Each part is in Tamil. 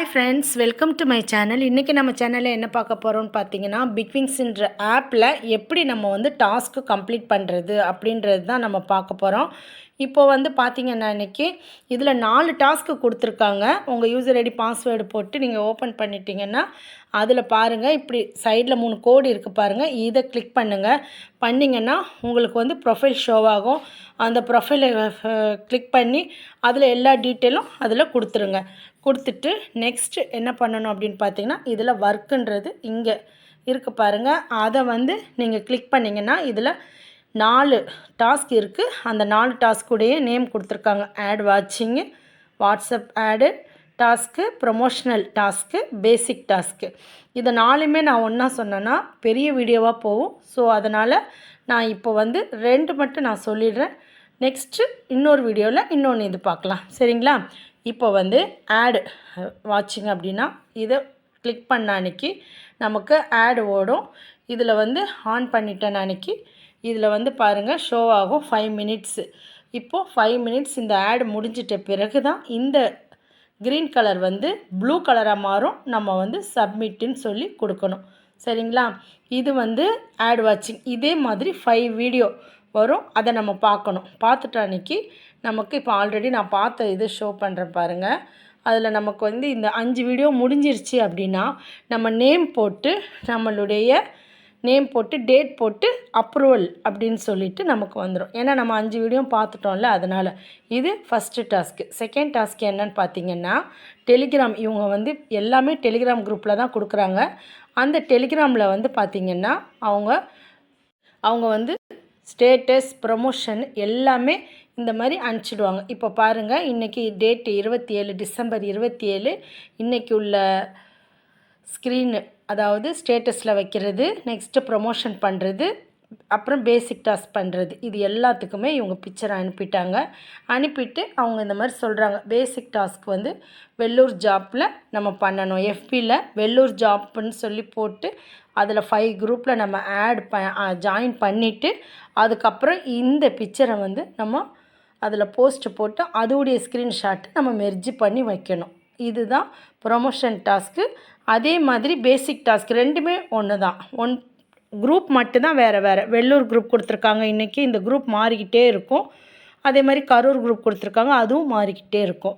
Hi friends, welcome to my channel. இன்றைக்கி நம்ம சேனலில் என்ன பார்க்க போகிறோம்னு பார்த்தீங்கன்னா, பிக்விங்ஸ்ன்ற ஆப்பில் எப்படி நம்ம வந்து டாஸ்க்கு கம்ப்ளீட் பண்ணுறது அப்படின்றது தான் நம்ம பார்க்க போகிறோம். இப்போ வந்து பார்த்தீங்கன்னா இன்றைக்கி இதில் 4 டாஸ்க்கு கொடுத்துருக்காங்க. உங்கள் யூசர் ஐடி பாஸ்வேர்டு போட்டு நீங்கள் ஓப்பன் பண்ணிட்டீங்கன்னா அதில் பாருங்கள், இப்படி சைடில் 3 கோடு இருக்குது பாருங்கள். இதை கிளிக் பண்ணுங்கள். பண்ணிங்கன்னா உங்களுக்கு வந்து ப்ரொஃபைல் ஷோ ஆகும். அந்த ப்ரொஃபைலை கிளிக் பண்ணி அதில் எல்லா டீட்டெயிலும் அதில் கொடுத்துருங்க. கொடுத்துட்டு நெக்ஸ்ட்டு என்ன பண்ணணும் அப்படின்னு பார்த்தீங்கன்னா, இதில் ஒர்க்குன்றது இங்கே இருக்குது பாருங்கள். அதை வந்து நீங்கள் கிளிக் பண்ணிங்கன்னா இதில் 4 டாஸ்க் இருக்குது. அந்த 4 டாஸ்க்குடைய நேம் கொடுத்துருக்காங்க. ஆட் வாட்சிங்கு, வாட்ஸ்அப் ஆடு டாஸ்க்கு, ப்ரொமோஷ்னல் டாஸ்க்கு, பேசிக் டாஸ்க்கு. இதை 4மே நான் ஒன்றா சொன்னேன்னா பெரிய வீடியோவாக போகும். ஸோ அதனால் நான் இப்போ வந்து 2 மட்டும் நான் சொல்லிடுறேன். நெக்ஸ்ட்டு இன்னொரு வீடியோவில் இன்னொன்று இது பார்க்கலாம், சரிங்களா? இப்போ வந்து ஆடு வாட்சிங் அப்படின்னா இதை கிளிக் பண்ண அன்றைக்கி நமக்கு ஆடு ஓடும். இதில் வந்து ஆன் பண்ணிட்டேன் அன்றைக்கி. இதில் வந்து பாருங்கள் ஷோ ஆகும் 5 மினிட்ஸு. இப்போது 5 மினிட்ஸ் இந்த ஆடு முடிஞ்சிட்ட பிறகு தான் இந்த க்ரீன் கலர் வந்து ப்ளூ கலராக மாறும். நம்ம வந்து சப்மிட்டுன்னு சொல்லி கொடுக்கணும், சரிங்களா? இது வந்து ஆட் வாட்சிங். இதே மாதிரி 5 வீடியோ வரும். அதை நம்ம பார்க்கணும். பார்த்துட்டு அன்றைக்கி நமக்கு இப்போ ஆல்ரெடி நான் பார்த்த இது ஷோ பண்ணுறேன் பாருங்கள். அதில் நமக்கு வந்து இந்த 5 வீடியோ முடிஞ்சிருச்சு அப்படின்னா நம்ம நேம் போட்டு, நம்மளுடைய நேம் போட்டு, டேட் போட்டு அப்ரூவல் அப்படின்னு சொல்லிவிட்டு நமக்கு வந்துடும். ஏன்னா நம்ம 5 வீடியோ பார்த்துட்டோம்ல, அதனால். இது ஃபஸ்ட்டு டாஸ்க்கு. செகண்ட் டாஸ்க் என்னன்னு பார்த்தீங்கன்னா, டெலிகிராம். இவங்க வந்து எல்லாமே டெலிகிராம் குரூப்பில் தான் கொடுக்குறாங்க. அந்த டெலிகிராமில் வந்து பார்த்திங்கன்னா அவங்க வந்து ஸ்டேட்டஸ், ப்ரமோஷன் எல்லாமே இந்த மாதிரி அனுப்பிச்சிடுவாங்க. இப்போ பாருங்கள், இன்றைக்கி டேட்டு 27 டிசம்பர் 27. இன்றைக்கி உள்ள ஸ்க்ரீனு, அதாவது ஸ்டேட்டஸில் வைக்கிறது, நெக்ஸ்ட்டு ப்ரொமோஷன் பண்ணுறது, அப்புறம் பேசிக் டாஸ்க் பண்ணுறது. இது எல்லாத்துக்குமே இவங்க பிக்சர் அனுப்பிட்டாங்க. அனுப்பிட்டு அவங்க இந்த மாதிரி சொல்கிறாங்க, பேசிக் டாஸ்க் வந்து வெள்ளூர் ஜாப்பில் நம்ம பண்ணணும். எஃபியில் வெள்ளூர் ஜாப்புன்னு சொல்லி போட்டு அதில் 5 குரூப்பில் நம்ம ஜாயின் பண்ணிவிட்டு அதுக்கப்புறம் இந்த பிக்சரை வந்து நம்ம அதில் போஸ்ட்டு போட்டு அதோடைய ஸ்க்ரீன்ஷாட்டு நம்ம மெர்ஜி பண்ணி வைக்கணும். இதுதான் ப்ரொமோஷன் டாஸ்க்கு. அதே மாதிரி பேசிக் டாஸ்க் ரெண்டுமே ஒன்று தான். குரூப் மட்டும்தான் வேறு. வெள்ளூர் குரூப் கொடுத்துருக்காங்க இன்றைக்கி. இந்த குரூப் மாறிக்கிட்டே இருக்கும். அதே மாதிரி கரூர் குரூப் கொடுத்துருக்காங்க, அதுவும் மாறிக்கிட்டே இருக்கும்.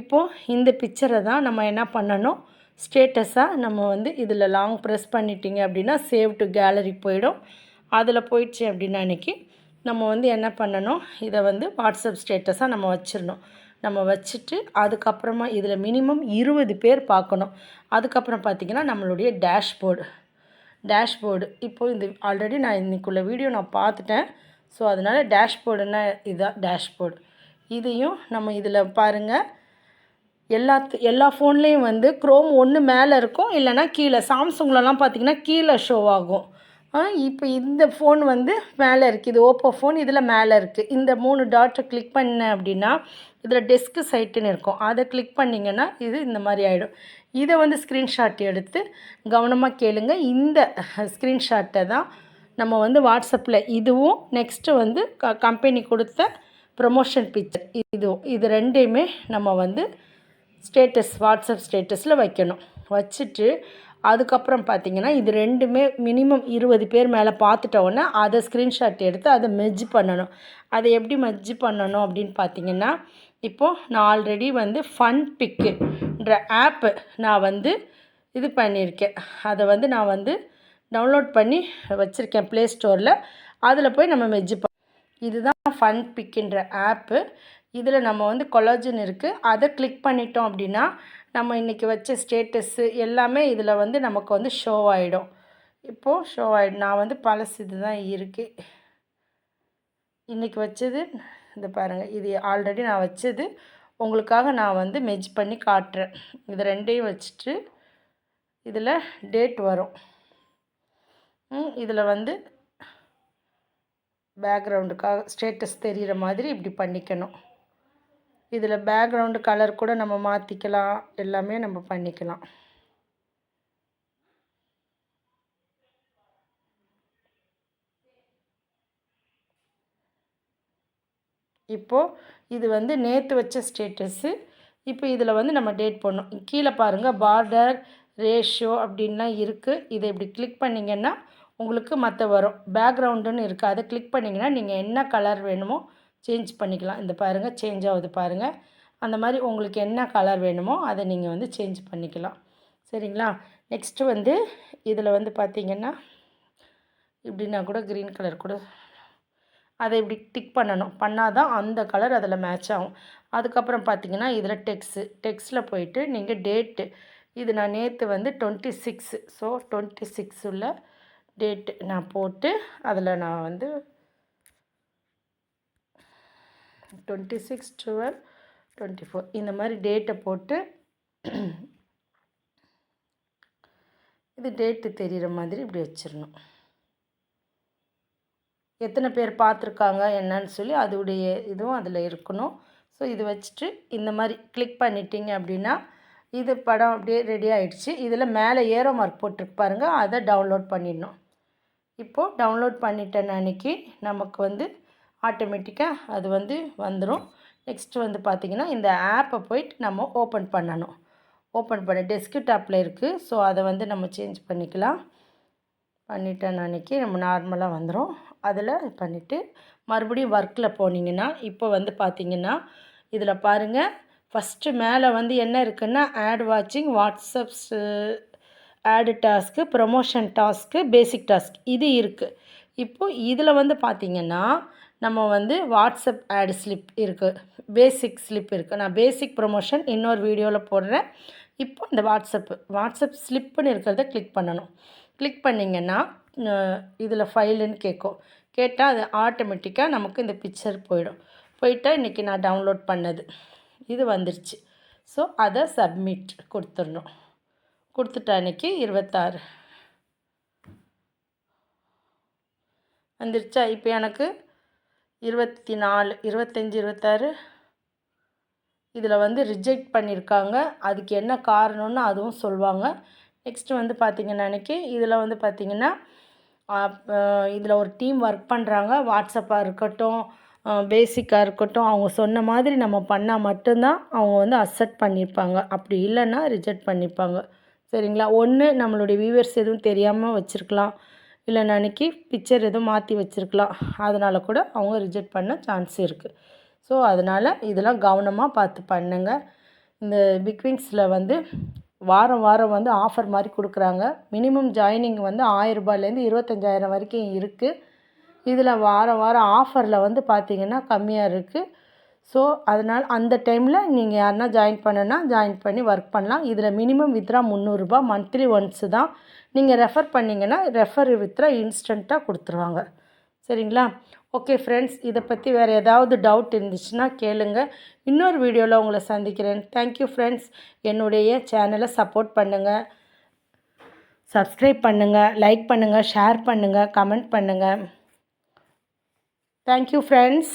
இப்போது இந்த பிக்சரை தான் நம்ம என்ன பண்ணணும், ஸ்டேட்டஸாக நம்ம வந்து இதில் லாங் ப்ரெஸ் பண்ணிட்டீங்க அப்படின்னா சேவ் டு கேலரி போயிடும். அதில் போயிடுச்சு அப்படின்னா அன்றைக்கி நம்ம வந்து என்ன பண்ணணும், இதை வந்து வாட்ஸ்அப் ஸ்டேட்டஸாக நம்ம வச்சிடணும். நம்ம வச்சுட்டு அதுக்கப்புறமா இதில் மினிமம் 20 பேர் பார்க்கணும். அதுக்கப்புறம் பார்த்திங்கன்னா நம்மளுடைய டேஷ்போர்டு இப்போது இந்த ஆல்ரெடி நான் இன்றைக்குள்ள வீடியோ நான் பார்த்துட்டேன். ஸோ அதனால் டேஷ்போர்டுன்னா இதுதான் டேஷ்போர்டு. இதையும் நம்ம இதில் பாருங்கள், எல்லா ஃபோன்லேயும் வந்து க்ரோம் ஒன்று மேலே இருக்கும், இல்லைனா கீழே. சாம்சங்லலாம் பார்த்திங்கன்னா கீழே ஷோ ஆகும். இப்போ இந்த ஃபோன் வந்து மேலே இருக்குது. இது ஓப்போ ஃபோன், இதில் மேலே இருக்குது. இந்த 3 டாட்டை கிளிக் பண்ணேன் அப்படின்னா இதில் டெஸ்க்கு சைட்டுன்னு இருக்கும். அதை கிளிக் பண்ணிங்கன்னா இது இந்த மாதிரி ஆகிடும். இதை வந்து ஸ்க்ரீன்ஷாட் எடுத்து கவனமாக கேளுங்க. இந்த ஸ்க்ரீன்ஷாட்டை தான் நம்ம வந்து வாட்ஸ்அப்பில் இதுவும் நெக்ஸ்ட்டு வந்து கம்பெனி கொடுத்த ப்ரொமோஷன் பிக்சர் இது ரெண்டையுமே நம்ம வந்து வாட்ஸ்அப் ஸ்டேட்டஸில் வைக்கணும். வச்சுட்டு அதுக்கப்புறம் பார்த்திங்கன்னா இது ரெண்டுமே மினிமம் 20 பேர் மேலே பார்த்துட்டோன்னே அதை ஸ்க்ரீன்ஷாட் எடுத்து அதை மெர்ஜ் பண்ணணும். அதை எப்படி மெர்ஜ் பண்ணணும் அப்படின்னு பார்த்திங்கன்னா, இப்போது நான் ஆல்ரெடி வந்து ஃபன் பிக்குன்ற ஆப்பு நான் வந்து இது பண்ணியிருக்கேன். அதை வந்து நான் வந்து டவுன்லோட் பண்ணி வச்சுருக்கேன் ப்ளே ஸ்டோரில். அதில் போய் நம்ம மெர்ஜ் இதுதான் ஃபன் பிக்குன்ற ஆப்பு. இதில் நம்ம வந்து கொலாஜன் இருக்குது. அதை கிளிக் பண்ணிட்டோம் அப்படின்னா நம்ம இன்றைக்கி வச்ச ஸ்டேட்டஸ்ஸு எல்லாமே இதில் வந்து நமக்கு வந்து ஷோ ஆகிடும். இப்போது ஷோ ஆகிடும். நான் வந்து பழசு இது தான் இருக்குது. இன்றைக்கி வச்சது இந்த பாருங்கள், இது ஆல்ரெடி நான் வச்சது. உங்களுக்காக நான் வந்து மெர்ஜ் பண்ணி காட்டுறேன். இது ரெண்டையும் வச்சுட்டு இதில் டேட் வரும். இதில் வந்து பேக்ரவுண்டுக்காக ஸ்டேட்டஸ் தெரிகிற மாதிரி இப்படி பண்ணிக்கணும். இதில் பேக்ரவுண்டு கலர் கூட நம்ம மாற்றிக்கலாம், எல்லாமே நம்ம பண்ணிக்கலாம். இப்போது இது வந்து நேற்று வச்ச ஸ்டேட்டஸு. இப்போ இதில் வந்து நம்ம டேட் போடணும். கீழே பாருங்கள் பார்டர் ரேஷியோ அப்படின்லாம் இருக்குது. இதை இப்படி கிளிக் பண்ணிங்கன்னா உங்களுக்கு மற்ற வரும். பேக்ரவுண்டுன்னு இருக்குது. அதை கிளிக் பண்ணிங்கன்னா நீங்கள் என்ன கலர் வேணுமோ சேஞ்ச் பண்ணிக்கலாம். இந்த பாருங்கள் சேஞ்ச் ஆகுது பாருங்கள். அந்த மாதிரி உங்களுக்கு என்ன கலர் வேணுமோ அதை நீங்கள் வந்து சேஞ்ச் பண்ணிக்கலாம். சரிங்களா? நெக்ஸ்ட்டு வந்து இதில் வந்து பார்த்திங்கன்னா இப்படின்னா கூட க்ரீன் கலர் கூட அதை இப்படி டிக் பண்ணணும். பண்ணால் தான் அந்த கலர் அதில் மேட்ச் ஆகும். அதுக்கப்புறம் பார்த்திங்கன்னா இதில் டெக்ஸ்ட்டில் போயிட்டு நீங்கள் டேட்டு இது நான் நேற்று வந்து 26 ஸோ 26 உள்ள டேட்டு நான் போட்டு அதில் நான் வந்து 26/12/24 இந்த மாதிரி டேட்டை போட்டு இது டேட்டு தெரிகிற மாதிரி இப்படி வச்சிடணும். எத்தனை பேர் பார்த்துருக்காங்க என்னன்னு சொல்லி அதோடைய இதுவும் அதில் இருக்கணும். ஸோ இது வச்சுட்டு இந்த மாதிரி கிளிக் பண்ணிட்டீங்க அப்படின்னா இது படம் அப்படியே ரெடி ஆகிடுச்சு. இதில் மேலே ஏரோ மார்க் போட்டிருக்கு பாருங்கள், அதை டவுன்லோட் பண்ணிடணும். இப்போது டவுன்லோட் பண்ணிட்டேன் அன்றைக்கி நமக்கு வந்து ஆட்டோமேட்டிக்காக அது வந்து வந்துடும். நெக்ஸ்ட்டு வந்து பார்த்திங்கன்னா இந்த ஆப்பை போயிட்டு நம்ம ஓப்பன் பண்ணணும். ஓப்பன் பண்ண டெஸ்க்டாப்பில் இருக்குது. ஸோ அதை வந்து நம்ம சேஞ்ச் பண்ணிக்கலாம். பண்ணிட்டேன் அன்றைக்கி நம்ம நார்மலாக வந்துடும். அதில் பண்ணிவிட்டு மறுபடியும் ஒர்க்கில் போனீங்கன்னா இப்போ வந்து பார்த்திங்கன்னா இதில் பாருங்கள் ஃபஸ்ட்டு மேலே வந்து என்ன இருக்குன்னா ஆட் வாட்சிங், வாட்ஸ்அப்ஸ் ஆடு டாஸ்க்கு, ப்ரொமோஷன் டாஸ்க்கு, பேசிக் டாஸ்க் இது இருக்குது. இப்போது இதில் வந்து பார்த்திங்கன்னா நம்ம வந்து வாட்ஸ்அப் ஆடு ஸ்லிப் இருக்குது, பேசிக் ஸ்லிப் இருக்குது. நான் பேசிக் ப்ரொமோஷன் இன்னொரு வீடியோவில் போடுறேன். இப்போ இந்த வாட்ஸ்அப் ஸ்லிப்புன்னு இருக்கிறத கிளிக் பண்ணணும். கிளிக் பண்ணிங்கன்னா இதில் ஃபைலுன்னு கேட்டால் அது ஆட்டோமேட்டிக்காக நமக்கு இந்த பிக்சர் போயிட்டால் இன்றைக்கி நான் டவுன்லோட் பண்ணது இது வந்துருச்சு. ஸோ அதை சப்மிட் கொடுத்துடணும். கொடுத்துட்டா அன்றைக்கி 26 வந்துருச்சா? இப்போ எனக்கு 24, 25, 26 இதில் வந்து ரிஜெக்ட் பண்ணியிருக்காங்க. அதுக்கு என்ன காரணம்னு அதுவும் சொல்லுவாங்க. நெக்ஸ்ட்டு வந்து பார்த்திங்கன்னா அன்றைக்கி இதில் வந்து பார்த்திங்கன்னா இதில் ஒரு டீம் ஒர்க் பண்ணுறாங்க. வாட்ஸ்அப்பாக இருக்கட்டும், பேசிக்காக இருக்கட்டும், அவங்க சொன்ன மாதிரி நம்ம பண்ணால் மட்டும்தான் அவங்க வந்து அக்செப்ட் பண்ணியிருப்பாங்க. அப்படி இல்லைன்னா ரிஜெக்ட் பண்ணியிருப்பாங்க. சரிங்களா? ஒன்று நம்மளுடைய வியூவர்ஸ் எதுவும் தெரியாமல் வச்சுருக்கலாம், இல்லைன்னா அன்றைக்கி பிக்சர் எதுவும் மாற்றி வச்சுருக்கலாம். அதனால் கூட அவங்க ரிஜெக்ட் பண்ண சான்ஸ் இருக்குது. ஸோ அதனால் இதெல்லாம் கவனமாக பார்த்து பண்ணுங்கள். இந்த பிக்விங்ஸில் வந்து வாரம் வந்து ஆஃபர் மாதிரி கொடுக்குறாங்க. மினிமம் ஜாயினிங் வந்து 1000 ரூபாயிலேருந்து 25,000 வரைக்கும் இருக்குது. இதில் வாரம் ஆஃபரில் வந்து பார்த்திங்கன்னா கம்மியாக இருக்குது. ஸோ அதனால் அந்த டைமில் நீங்கள் யாருன்னா ஜாயின் பண்ணி ஒர்க் பண்ணலாம். இதில் மினிமம் வித்ரா 300 ரூபா, மந்த்லி ஒன்ஸு தான். நீங்கள் ரெஃபர் பண்ணிங்கன்னா ரெஃபர் வித்ரா இன்ஸ்டண்ட்டாக கொடுத்துருவாங்க. சரிங்களா? ஓகே ஃப்ரெண்ட்ஸ், இதை பற்றி வேறு ஏதாவது டவுட் இருந்துச்சுன்னா கேளுங்க. இன்னொரு வீடியோவில் உங்களை சந்திக்கிறேன். Thank you friends. என்னுடைய சேனலை சப்போர்ட் பண்ணுங்கள், சப்ஸ்கிரைப் பண்ணுங்கள், லைக் பண்ணுங்கள், ஷேர் பண்ணுங்கள், கமெண்ட் பண்ணுங்கள். Thank you friends.